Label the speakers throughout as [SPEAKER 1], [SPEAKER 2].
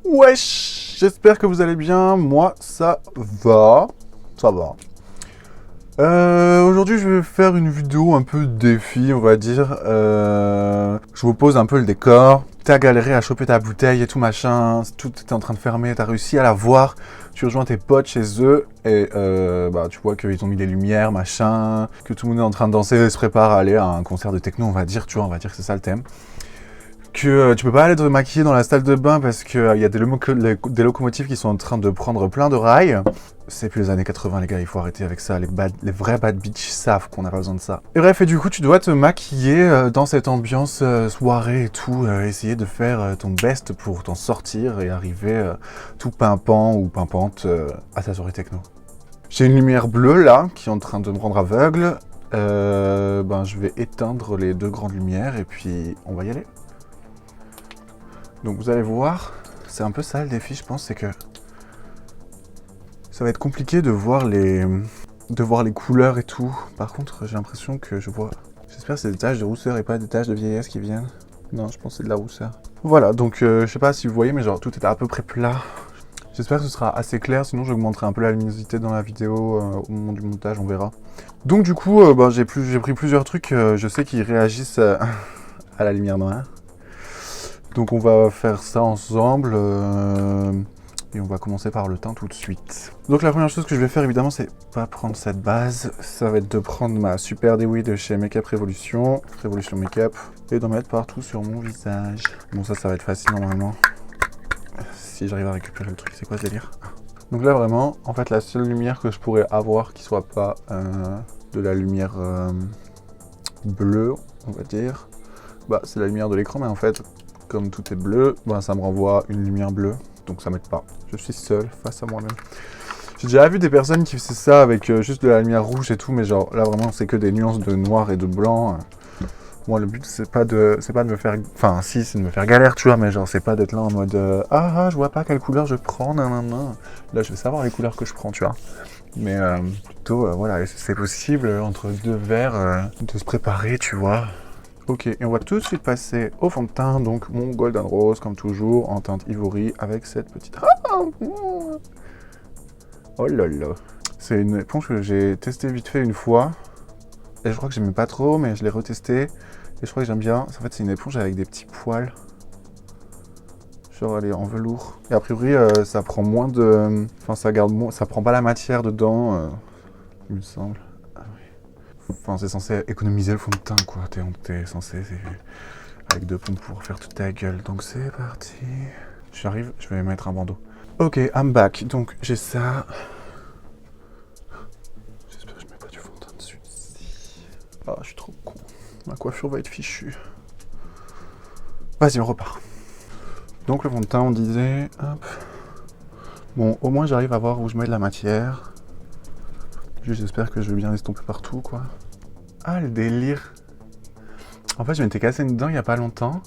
[SPEAKER 1] Wesh, j'espère que vous allez bien. Moi, ça va. Ça va. Aujourd'hui, je vais faire une vidéo un peu défi, on va dire. Je vous pose un peu le décor. T'as galéré à choper ta bouteille et tout machin. Tout était en train de fermer. T'as réussi à la voir. Tu rejoins tes potes chez eux et tu vois qu'ils ont mis des lumières, machin. Que tout le monde est en train de danser et se prépare à aller à un concert de techno, on va dire. Tu vois, on va dire que c'est ça le thème. Que tu peux pas aller te maquiller dans la salle de bain parce qu'il y a des locomotives qui sont en train de prendre plein de rails. C'est plus les années 80 les gars, il faut arrêter avec ça. Les vrais bad bitch savent qu'on n'a pas besoin de ça. Et bref, et du coup tu dois te maquiller dans cette ambiance soirée et tout, essayer de faire ton best pour t'en sortir et arriver tout pimpant ou pimpante à ta soirée techno. J'ai une lumière bleue là qui est en train de me rendre aveugle. Je vais éteindre les deux grandes lumières et puis on va y aller. Donc vous allez voir, c'est un peu ça le défi je pense, c'est que ça va être compliqué de voir les couleurs et tout. Par contre j'ai l'impression que je vois, j'espère que c'est des taches de rousseur et pas des taches de vieillesse qui viennent. Non, je pense que c'est de la rousseur. Voilà, donc je sais pas si vous voyez mais genre tout est à peu près plat. J'espère que ce sera assez clair, sinon j'augmenterai un peu la luminosité dans la vidéo au moment du montage, on verra. Donc du coup j'ai pris plusieurs trucs, je sais qu'ils réagissent à la lumière noire. Donc on va faire ça ensemble et on va commencer par le teint tout de suite. Donc la première chose que je vais faire évidemment c'est pas prendre cette base, ça va être de prendre ma Super Dewy de chez Make Up Revolution Make-up et d'en mettre partout sur mon visage. Bon ça va être facile normalement. Si j'arrive à récupérer le truc, c'est quoi ce délire? Donc là vraiment, en fait la seule lumière que je pourrais avoir qui soit pas de la lumière bleue, on va dire, c'est la lumière de l'écran mais en fait comme tout est bleu, ça me renvoie une lumière bleue, donc ça m'aide pas. Je suis seul face à moi-même. J'ai déjà vu des personnes qui faisaient ça avec juste de la lumière rouge et tout, mais genre là vraiment c'est que des nuances de noir et de blanc. Moi le but c'est pas de me faire, enfin si c'est de me faire galère tu vois, mais genre c'est pas d'être là en mode je vois pas quelle couleur je prends, nanana. Là je vais savoir les couleurs que je prends tu vois. Mais plutôt voilà, c'est possible entre deux verres de se préparer tu vois. Ok, et on va tout de suite passer au fond de teint, donc mon Golden Rose, comme toujours, en teinte ivory, avec cette petite... Oh là là. C'est une éponge que j'ai testée vite fait une fois, et je crois que j'aimais pas trop, mais je l'ai retestée, et je crois que j'aime bien. En fait, c'est une éponge avec des petits poils. Genre, elle est en velours. Et a priori, ça prend moins de... Enfin, ça garde moins... Ça prend pas la matière dedans, il me semble. Enfin, c'est censé économiser le fond de teint, quoi. T'es censé, avec deux pompes pour faire toute ta gueule. Donc c'est parti. J'arrive, je vais mettre un bandeau. Ok, I'm back. Donc j'ai ça. J'espère que je mets pas du fond de teint dessus. Ah, je suis trop con. Ma coiffure va être fichue. Vas-y, on repart. Donc le fond de teint, on disait... Hop. Bon, au moins j'arrive à voir où je mets de la matière. J'espère que je vais bien l'estomper partout, quoi. Ah, le délire. En fait, je m'étais cassé une dent il y a pas longtemps.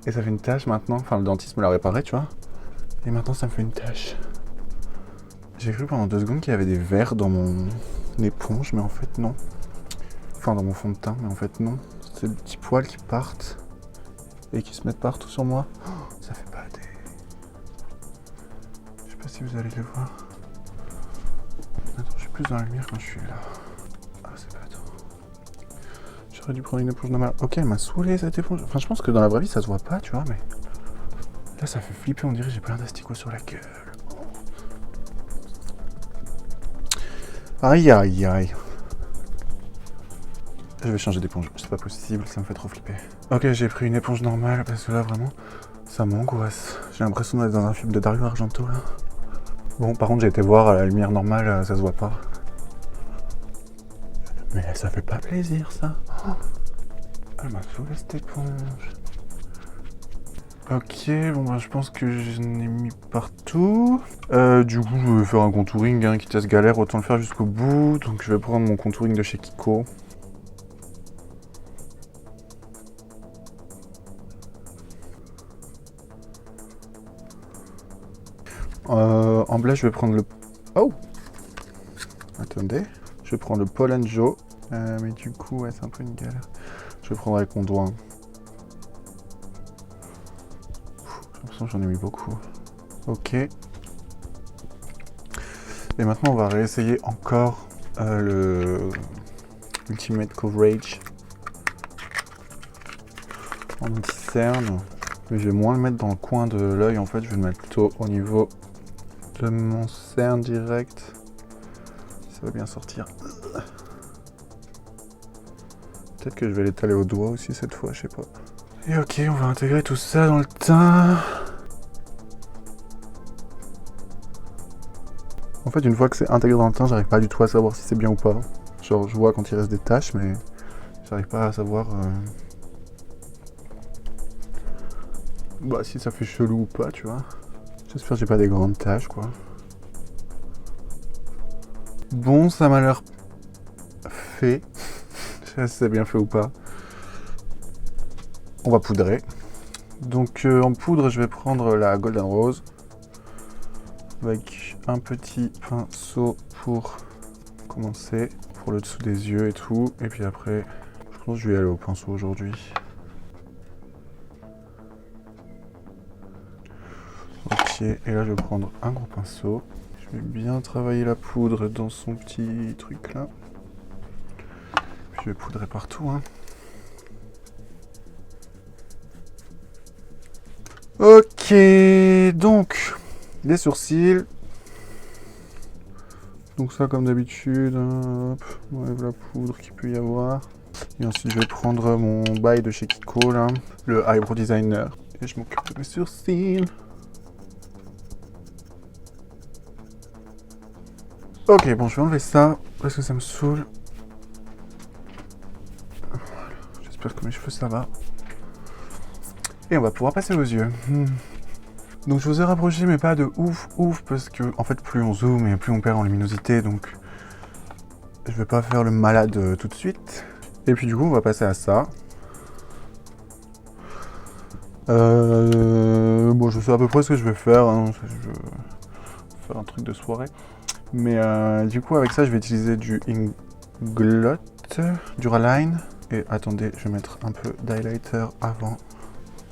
[SPEAKER 1] Et ça fait une tache maintenant. Enfin, le dentiste me l'a réparé, tu vois. Et maintenant, ça me fait une tache. J'ai cru pendant 2 secondes qu'il y avait des verres dans mon éponge, mais en fait, non. Enfin, dans mon fond de teint, mais en fait, non. C'est des petits poils qui partent et qui se mettent partout sur moi. Oh, ça fait pas des... Je sais pas si vous allez le voir. Attends, je suis plus dans la lumière quand je suis là. Ah, c'est pas attends. J'aurais dû prendre une éponge normale. Ok, elle m'a saoulé cette éponge. Enfin, je pense que dans la vraie vie, ça se voit pas, tu vois, mais... Là, ça fait flipper, on dirait que j'ai plein d'asticots sur la gueule. Aïe, aïe, aïe. Je vais changer d'éponge, c'est pas possible, ça me fait trop flipper. Ok, j'ai pris une éponge normale, parce que là, vraiment, ça m'angoisse. J'ai l'impression d'être dans un film de Dario Argento, là. Bon, par contre, j'ai été voir à la lumière normale, ça se voit pas. Mais ça fait pas plaisir, ça. Oh, elle m'a saoulé cette éponge. Ok, bon je pense que j'en ai mis partout. Du coup, je vais faire un contouring, hein, quitte à ce galère, autant le faire jusqu'au bout. Donc je vais prendre mon contouring de chez Kiko. En bleu, je vais prendre le... Oh! Attendez. Je vais prendre le Paul & Joe. Mais du coup, ouais, c'est un peu une galère. Je vais prendre avec mon doigt. J'ai l'impression que j'en ai mis beaucoup. Ok. Et maintenant, on va réessayer encore le Ultimate Coverage en anti-cerne. Mais je vais moins le mettre dans le coin de l'œil, en fait, je vais le mettre plutôt au niveau de mon cerne direct. Ça va bien sortir. Peut-être que je vais l'étaler au doigt aussi cette fois, je sais pas. Et ok, on va intégrer tout ça dans le teint. En fait, une fois que c'est intégré dans le teint, j'arrive pas du tout à savoir si c'est bien ou pas. Genre, je vois quand il reste des taches, mais j'arrive pas à savoir bah, si ça fait chelou ou pas, tu vois. J'espère que j'ai pas des grandes taches, quoi. Bon, ça m'a l'air fait. Je sais pas si c'est bien fait ou pas. On va poudrer. Donc en poudre, je vais prendre la Golden Rose avec un petit pinceau pour commencer, pour le dessous des yeux et tout. Et puis après, je pense que je vais aller au pinceau aujourd'hui. Ok, et là je vais prendre un gros pinceau. Je vais bien travailler la poudre dans son petit truc là. Puis je vais poudrer partout, hein. Ok, donc les sourcils. Donc ça comme d'habitude, hein, hop, on enlève la poudre qu'il peut y avoir. Et ensuite je vais prendre mon bail de chez Kiko là, le Eyebrow Designer. Et je m'occupe de mes sourcils. Ok, bon je vais enlever ça parce que ça me saoule. Voilà. J'espère que mes cheveux ça va. Et on va pouvoir passer aux yeux. Donc je vous ai rapproché mais pas de ouf parce que en fait plus on zoome et plus on perd en luminosité, donc je vais pas faire le malade tout de suite. Et puis du coup on va passer à ça. Bon je sais à peu près ce que je vais faire, hein. Je vais faire un truc de soirée. Mais du coup avec ça je vais utiliser du Inglot, Duraline. Et attendez, je vais mettre un peu d'highlighter avant.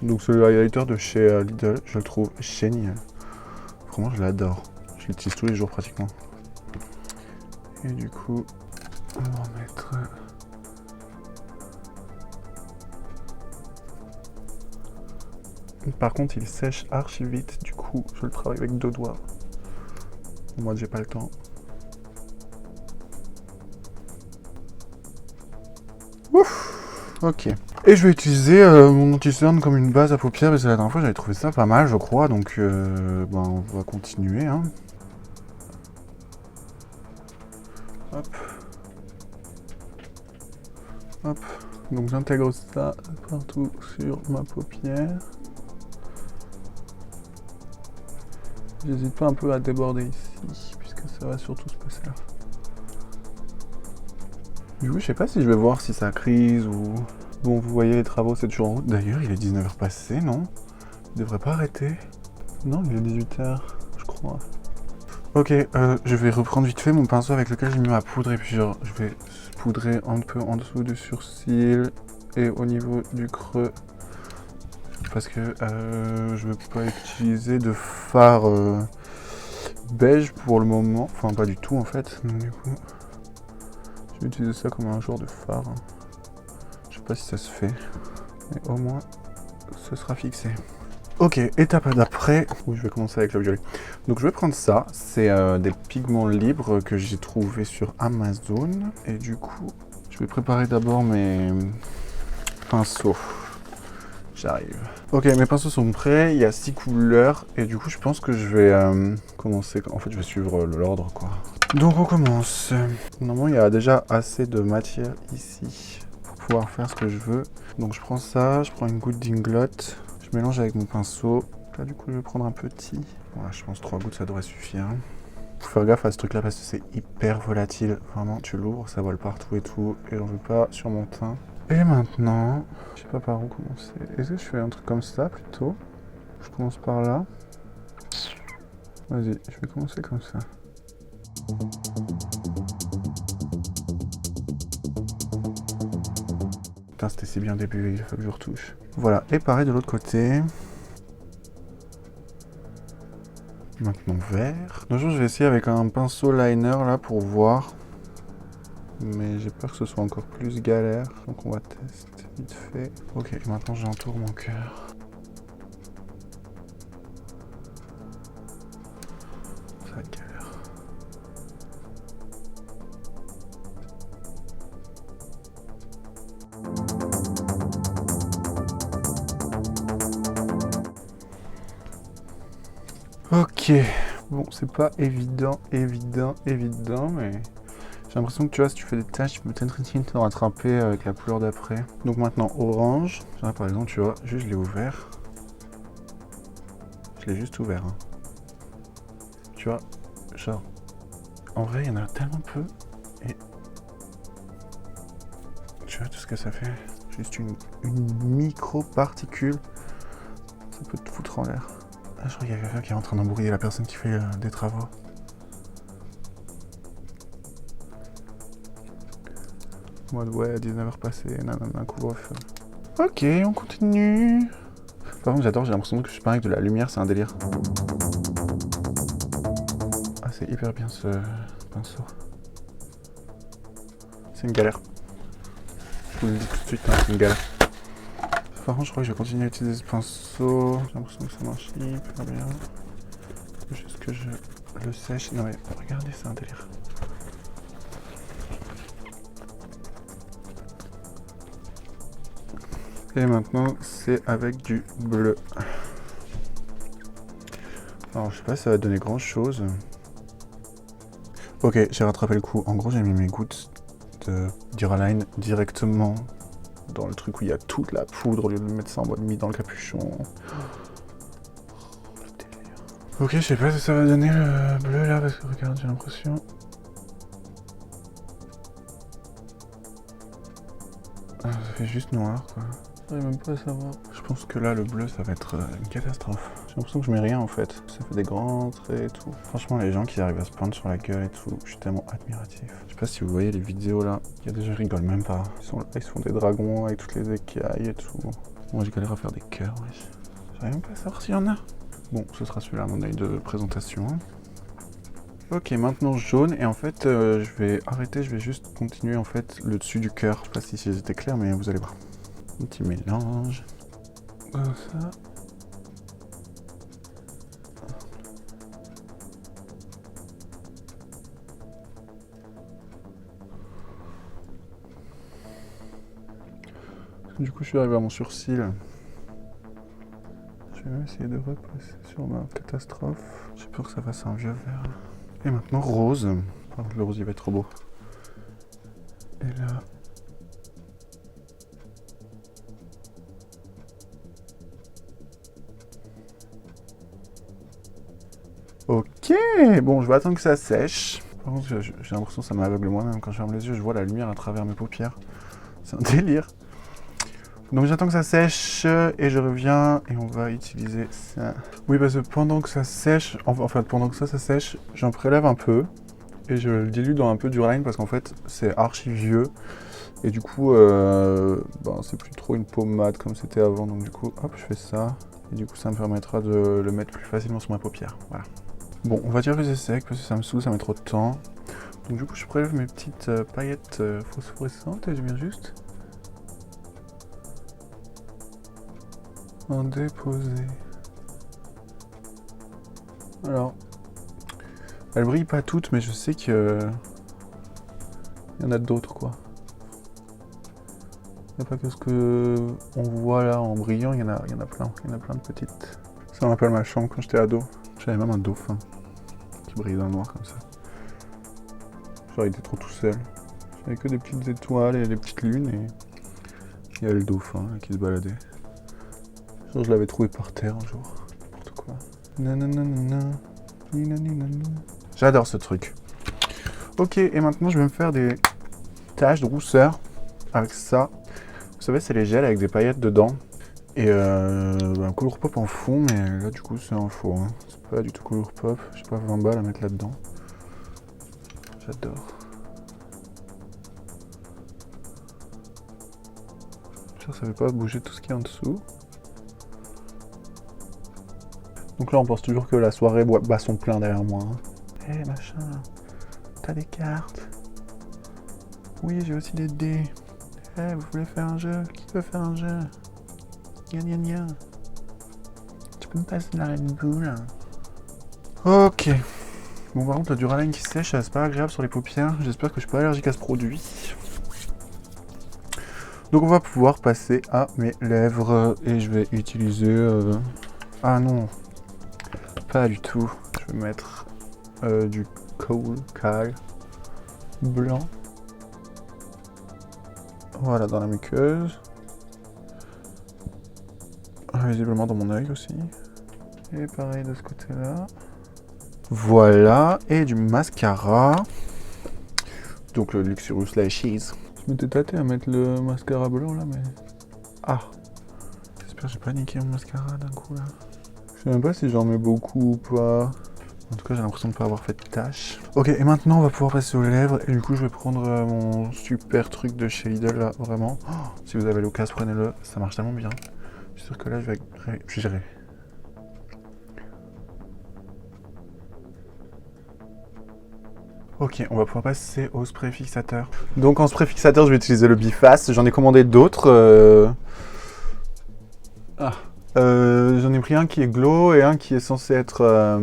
[SPEAKER 1] Donc c'est le highlighter de chez Lidl, je le trouve génial. Vraiment je l'adore. Je l'utilise tous les jours pratiquement. Et du coup, on va en mettre... Par contre il sèche archi vite, du coup je le travaille avec 2 doigts. Moi j'ai pas le temps. Ouf, ok. Et je vais utiliser mon anti-cerne comme une base à paupières, parce que la dernière fois j'avais trouvé ça pas mal je crois, donc ben, on va continuer. Hein. Hop. Hop. Donc j'intègre ça partout sur ma paupière. J'hésite pas un peu à déborder ici, puisque ça va surtout se passer là. Du coup je sais pas si je vais voir si ça crise ou... Bon, vous voyez, les travaux, c'est toujours en route. D'ailleurs, il est 19h passé, non? Il devrait pas arrêter. Non, il est 18h, je crois. Ok, je vais reprendre vite fait mon pinceau avec lequel j'ai mis ma poudre. Et puis, genre, je vais poudrer un peu en dessous du sourcil et au niveau du creux. Parce que je ne vais pas utiliser de fard beige pour le moment. Enfin, pas du tout, en fait. Donc, du coup, je vais utiliser ça comme un genre de fard. Je sais pas si ça se fait, mais au moins ce sera fixé. Ok, étape d'après, où je vais commencer avec le violet. Donc je vais prendre ça, c'est des pigments libres que j'ai trouvé sur Amazon. Et du coup, je vais préparer d'abord mes pinceaux. J'arrive. Ok, mes pinceaux sont prêts, il y a 6 couleurs. Et du coup, je pense que je vais commencer, en fait je vais suivre l'ordre quoi. Donc on commence. Normalement, il y a déjà assez de matière ici pouvoir faire ce que je veux. Donc je prends ça, je prends une goutte d'Inglot, je mélange avec mon pinceau. Là du coup je vais prendre un petit. Voilà, je pense 3 gouttes ça devrait suffire. Faut faire gaffe à ce truc là parce que c'est hyper volatile. Vraiment tu l'ouvres, ça vole partout et tout. Et j'en veux pas sur mon teint. Et maintenant, je sais pas par où commencer. Est-ce que je fais un truc comme ça plutôt? Je commence par là. Vas-y, je vais commencer comme ça. Putain, c'était si bien au début, il faut que je retouche. Voilà, et pareil de l'autre côté. Maintenant vert. De jour, je vais essayer avec un pinceau liner là pour voir. Mais j'ai peur que ce soit encore plus galère. Donc on va tester vite fait. Ok, maintenant j'entoure mon cœur. Ça va être galère. Ok, bon c'est pas évident, mais j'ai l'impression que tu vois, si tu fais des tâches, tu peux peut-être essayer de te rattraper avec la couleur d'après. Donc maintenant orange, là, par exemple tu vois, juste je l'ai ouvert. Je l'ai juste ouvert. Hein. Tu vois, genre, en vrai il y en a tellement peu, et tu vois tout ce que ça fait, juste une micro-particule, ça peut te foutre en l'air. Ah, je crois qu'il y a quelqu'un qui est en train d'embrouiller la personne qui fait des travaux. En mode ouais, 19h passées, nanana, couvre-feu. Ok, on continue. Par contre, j'adore, j'ai l'impression que je parle avec de la lumière, c'est un délire. Ah, c'est hyper bien ce pinceau. C'est une galère. Je vous le dis tout de suite, hein, c'est une galère. Par contre, je crois que je vais continuer à utiliser ce pinceau. J'ai l'impression que ça marche hyper bien. Faut juste que je le sèche. Non mais regardez, c'est un délire. Et maintenant, c'est avec du bleu. Alors, je sais pas si ça va donner grand chose. Ok, j'ai rattrapé le coup. En gros, j'ai mis mes gouttes de Duraline directement dans le truc où il y a toute la poudre au lieu de le mettre ça en mode mis dans le capuchon. Ok, je sais pas si ça va donner le bleu là, parce que regarde, j'ai l'impression. Ah, ça fait juste noir quoi. J'arrive même pas à savoir. Je pense que là, le bleu, ça va être une catastrophe. J'ai l'impression que je mets rien en fait. Ça fait des grands traits et tout. Franchement, les gens qui arrivent à se peindre sur la gueule et tout, je suis tellement admiratif. Je sais pas si vous voyez les vidéos là. Il y a des gens qui rigolent même pas. Ils sont là, ils se font des dragons avec toutes les écailles et tout. Moi, je galère à faire des cœurs, wesh. J'arrive même pas à savoir s'il y en a. Bon, ce sera celui-là, mon œil de présentation. Ok, maintenant jaune, et en fait, je vais arrêter, je vais juste continuer en fait le dessus du cœur. Je sais pas si c'était clair, mais vous allez voir. Un petit mélange. Comme ça. Du coup, je suis arrivé à mon sourcil. Je vais même essayer de repasser sur ma catastrophe. J'ai peur que ça fasse un vieux vert. Et maintenant, rose. Alors, le rose, il va être trop beau. Et là... Ok, bon, je vais attendre que ça sèche. Par contre, j'ai l'impression que ça m'aveugle moi-même. Quand je ferme les yeux, je vois la lumière à travers mes paupières. C'est un délire. Donc j'attends que ça sèche et je reviens et on va utiliser ça. Oui, parce que pendant que ça sèche, enfin pendant que ça sèche, j'en prélève un peu et je le dilue dans un peu Duraline parce qu'en fait c'est archi vieux et du coup c'est plus trop une pommade comme c'était avant. Donc du coup hop, je fais ça et du coup ça me permettra de le mettre plus facilement sur ma paupière. Voilà. Bon, on va dire que c'est sec parce que ça me saoule, ça met trop de temps. Donc du coup je prélève mes petites paillettes phosphorescentes et je viens juste en déposer. Alors, elles brillent pas toutes, mais je sais que il y en a d'autres quoi. Il n'y a pas que ce que on voit là en brillant, il y en a plein. Il y en a plein de petites. Ça me rappelle ma chambre quand j'étais ado. J'avais même un dauphin qui brillait dans le noir comme ça. Genre il était trop tout seul. J'avais que des petites étoiles et des petites lunes et il y avait le dauphin là, qui se baladait. Genre je l'avais trouvé par terre un jour. N'importe quoi. J'adore ce truc. Ok, et maintenant je vais me faire des taches de rousseur avec ça. Vous savez, c'est les gels avec des paillettes dedans. Et un Colourpop pop en fond, mais là du coup c'est en faux. Hein. C'est pas du tout Colourpop. Pop. J'ai pas 20 balles à mettre là-dedans. J'adore. Ça fait pas bouger tout ce qui est en dessous. Donc là, on pense toujours que la soirée bat son plein derrière moi. Hé, machin, t'as des cartes? Oui, j'ai aussi des dés. Hé, vous voulez faire un jeu? Qui veut faire un jeu? Gna. Tu peux me passer de la Red Bull? Ok. Bon, par contre, le Duraleine qui sèche, c'est pas agréable sur les paupières. J'espère que je suis pas allergique à ce produit. Donc on va pouvoir passer à mes lèvres et je vais utiliser... Ah non, pas du tout. Je vais mettre du Kohl blanc. Voilà, dans la muqueuse. Visiblement dans mon œil aussi. Et pareil de ce côté-là. Voilà, et du mascara. Donc le Luxurious Lashes. Je m'étais tâté à mettre le mascara blanc là, mais... Ah, j'espère que j'ai pas niqué mon mascara d'un coup là. Je sais même pas si j'en mets beaucoup ou pas. En tout cas, j'ai l'impression de pas avoir fait de tâche. Ok, et maintenant on va pouvoir passer aux lèvres. Et du coup, je vais prendre mon super truc de chez Lidl là, vraiment. Oh, si vous avez l'occasion, prenez-le, ça marche tellement bien. Je suis sûr que là, je vais gérer. Ok, on va pouvoir passer au spray fixateur. Donc en spray fixateur, je vais utiliser le Bifast. J'en ai commandé d'autres. J'en ai pris un qui est glow et un qui est censé être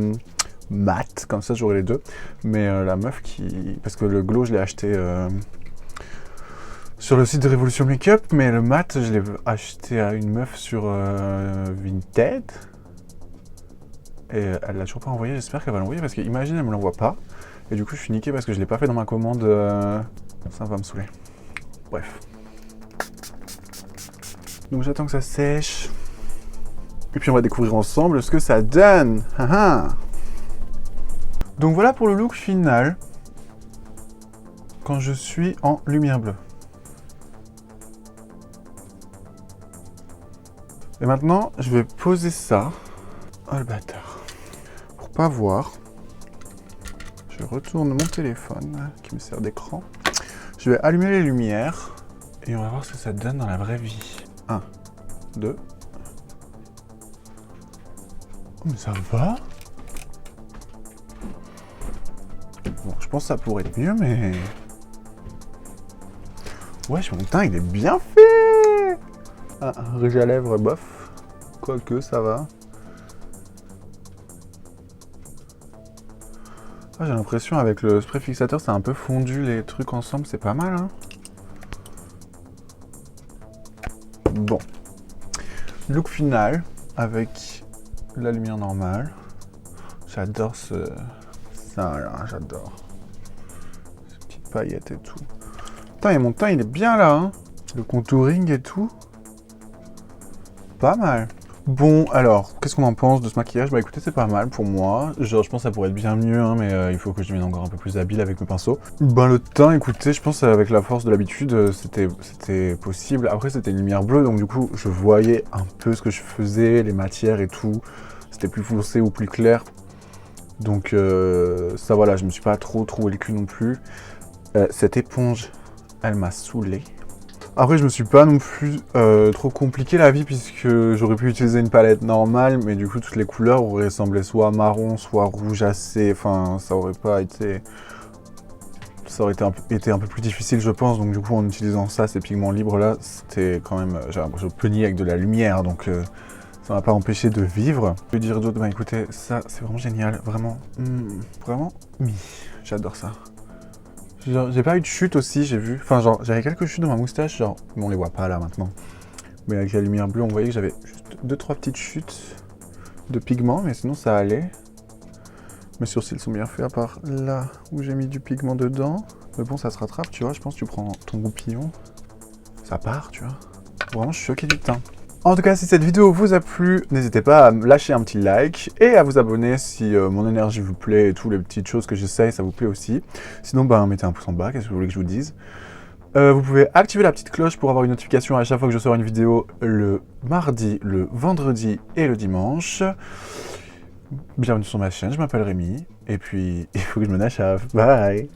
[SPEAKER 1] mat. Comme ça, j'aurai les deux. Mais la meuf qui... Parce que le glow, je l'ai acheté sur le site de Révolution Makeup. Mais le mat, je l'ai acheté à une meuf sur Vinted. Et elle l'a toujours pas envoyé. J'espère qu'elle va l'envoyer parce qu'imagine, elle me l'envoie pas. Et du coup, je suis niqué parce que je l'ai pas fait dans ma commande. Ça va me saouler. Bref. Donc j'attends que ça sèche. Et puis on va découvrir ensemble ce que ça donne. Donc voilà pour le look final. Quand je suis en lumière bleue. Et maintenant, je vais poser ça. Oh le bâtard. Pour pas voir. Je retourne mon téléphone qui me sert d'écran. Je vais allumer les lumières et on va voir ce que ça donne dans la vraie vie. 1, 2. Oh, mais ça va. Bon, je pense que ça pourrait être mieux, mais... Wesh, mon teint, il est bien fait. Un rouge à lèvres, bof. Quoique, ça va. Ah, j'ai l'impression avec le spray fixateur, c'est un peu fondu les trucs ensemble, c'est pas mal, hein. Bon. Look final avec la lumière normale. J'adore ça là, j'adore. Ces petites paillettes et tout. Putain, et mon teint, il est bien là, hein. Le contouring et tout. Pas mal. Bon, alors, qu'est-ce qu'on en pense de ce maquillage? Bah écoutez, c'est pas mal pour moi. Genre, je pense que ça pourrait être bien mieux, hein, mais il faut que je devienne encore un peu plus habile avec mes pinceaux. Ben le teint, écoutez, je pense avec la force de l'habitude, c'était possible. Après, c'était une lumière bleue, donc du coup, je voyais un peu ce que je faisais, les matières et tout. C'était plus foncé ou plus clair. Donc ça, voilà, je me suis pas trop trouvé le cul non plus. Cette éponge, elle m'a saoulé. Après, je me suis pas non plus trop compliqué la vie puisque j'aurais pu utiliser une palette normale, mais du coup, toutes les couleurs auraient semblé soit marron, soit rougeacé. Enfin, ça aurait pas été... Ça aurait été un peu plus difficile, je pense. Donc, du coup, en utilisant ça, ces pigments libres-là, c'était quand même... J'ai l'impression de peigner avec de la lumière, donc ça m'a pas empêché de vivre. Je vais dire d'autres, bah écoutez, ça, c'est vraiment génial. Vraiment, vraiment, j'adore ça. J'ai pas eu de chute aussi, j'ai vu. Enfin, genre, j'avais quelques chutes dans ma moustache, genre, on les voit pas là maintenant. Mais avec la lumière bleue, on voyait que j'avais juste 2-3 petites chutes de pigments, mais sinon ça allait. Mes sourcils sont bien faits, à part là où j'ai mis du pigment dedans. Mais bon, ça se rattrape, tu vois. Je pense que tu prends ton goupillon, ça part, tu vois. Vraiment, je suis choqué du teint. En tout cas, si cette vidéo vous a plu, n'hésitez pas à me lâcher un petit like et à vous abonner si mon énergie vous plaît et toutes les petites choses que j'essaye, ça vous plaît aussi. Sinon, ben, mettez un pouce en bas, qu'est-ce que vous voulez que je vous dise. Vous pouvez activer la petite cloche pour avoir une notification à chaque fois que je sors une vidéo le mardi, le vendredi et le dimanche. Bienvenue sur ma chaîne, je m'appelle Rémi et puis il faut que je me nachave. Bye!